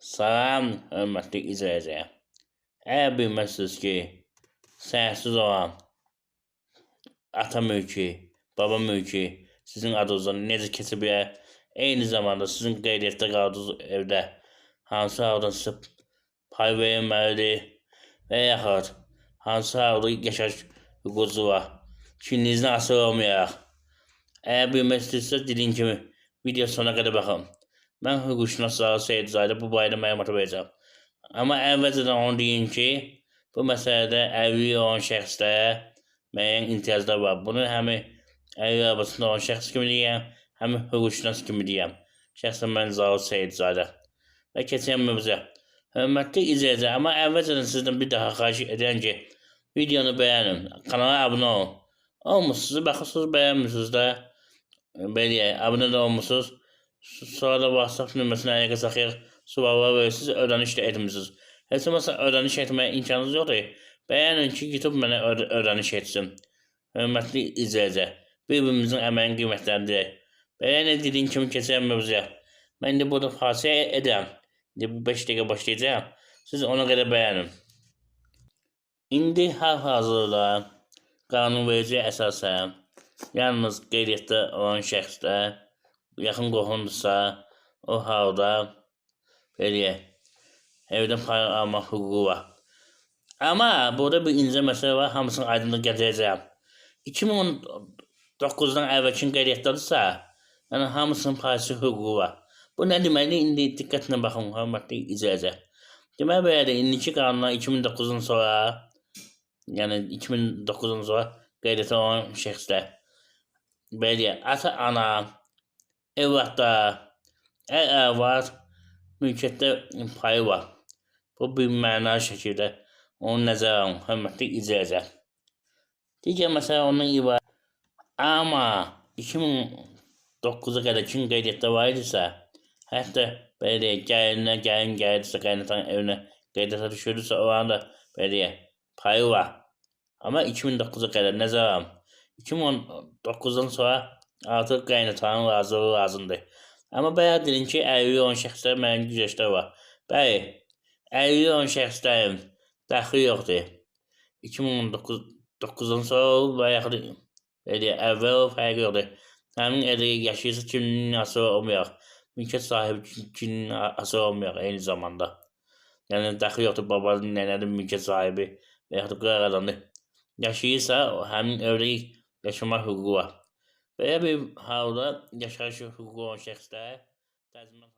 Salam, hörmətli izləyicilər. Əgər bilməzsiniz ki, səhvsiz olan ata mülki, baba mülki sizin adınızdan necə keçə bilər, eyni zamanda sizin qeydiyyatda qaldığınız evdə hansı halda sizə pay verilməlidir və yaxud hansı halda yaşayış hüququnuz var, kimliyinizdən asılı olmayaraq. Əgər bilmək istəyirsiniz, dediyim kimi video sonuna qədər baxın. Mən hüquqşünas Seyid Zahidə bu barədə məlumat verəcəm. Amma əvvəlcədən onu deyim ki, bu məsələdə evli olan şəxslərə müəyyən imtiyazlar var. Bunu həm evli arabasında olan şəxs kimi deyəm, həm hüquqşünas kimi deyəm. Şəxsən mən Seyid Zahidə. Və keçən mövzuya. Hörmətli izləyicilər, amma əvvəlcədən sizdən bir daha xahiş edirəm ki, videonu bəyənin, kanala abunə olun. Olmuşsunuz, baxırsınız, bəyənmirsiniz də, belə abunə də olmuşsunuz. Sonra da WhatsApp nömrəsini əlaqə saxlayaq, suallar verirsiniz, ödəniş də etmirsiniz. Heç olmasa ödəniş etməyə imkanınız yoxdur. Bəyənin ki, YouTube mənə ödəniş etsin. Hörmətli izləyicilər, bir-birimizin əməyin qiymətlərini bəyənin dediyim kimi keçən mövzuya. Mən indi burada fasilə edirəm. İndi bu 5 dəqiqə başlayacağım. Siz ona qədər bəyənin. İndi hal-hazırda qanunvericiyə əsasən yalnız qeydiyyatda olan şəxslər yaxın qohumdursa, o halda belə evdən pay almaq hüququ var. Amma burada bir incə məsələ var, hamısını aydınlıq gətirəcəyəm. 2019-dan əvvəlki qeydiyyatdadırsa, yəni hamısının payçı hüququ var. Bu nə deməkdir? İndi diqqətlə baxın, hörmətli izləyicilər. Demək belədir, indiki qanunlar 2009-dan sonra, yəni 2009-dan sonra qeydiyyatda olan şəxslər, belə ata-ana, evlatda, ər-arvad mülkiyyətdə payı var. Bu bir mənalı şəkildə onu nəzərə alın, hörmətli izləyicilər. Digər məsələ ondan ibarət. Amma 2009-a qədər kim qeydiyyatda var idisə, hətta belə gəlin gəlirsə, qaynatan evinə qeydiyyata düşürürsə, oranın da belə payı var. Amma 2009-a qədər nəzərə alın. 2019-dan sonra artıq qaynatanın razılığı lazımdır. Amma bəyə dedim ki, əlilliyi olan şəxslər müəyyən güzəştlər var. Bəli, əlilliyi olan şəxslərin dəxli yoxdur. 2019-dan sonra olub və yaxud əvvəl olub, fərqi yoxdur. Həmin evdə yaşayırsa kimliyin asılı olmayaq. Mülkiyyət sahibi kimliyin asılı olmayaq eyni zamanda. Yəni dəxli yoxdur, babanın, nənənin mülkiyyət sahibi və yaxud qırar adamdır. Yaşayırsa həmin evdə yaşamaq hüququ var. Belə bir halda yaşayış hüququ olan şəxslər təzminat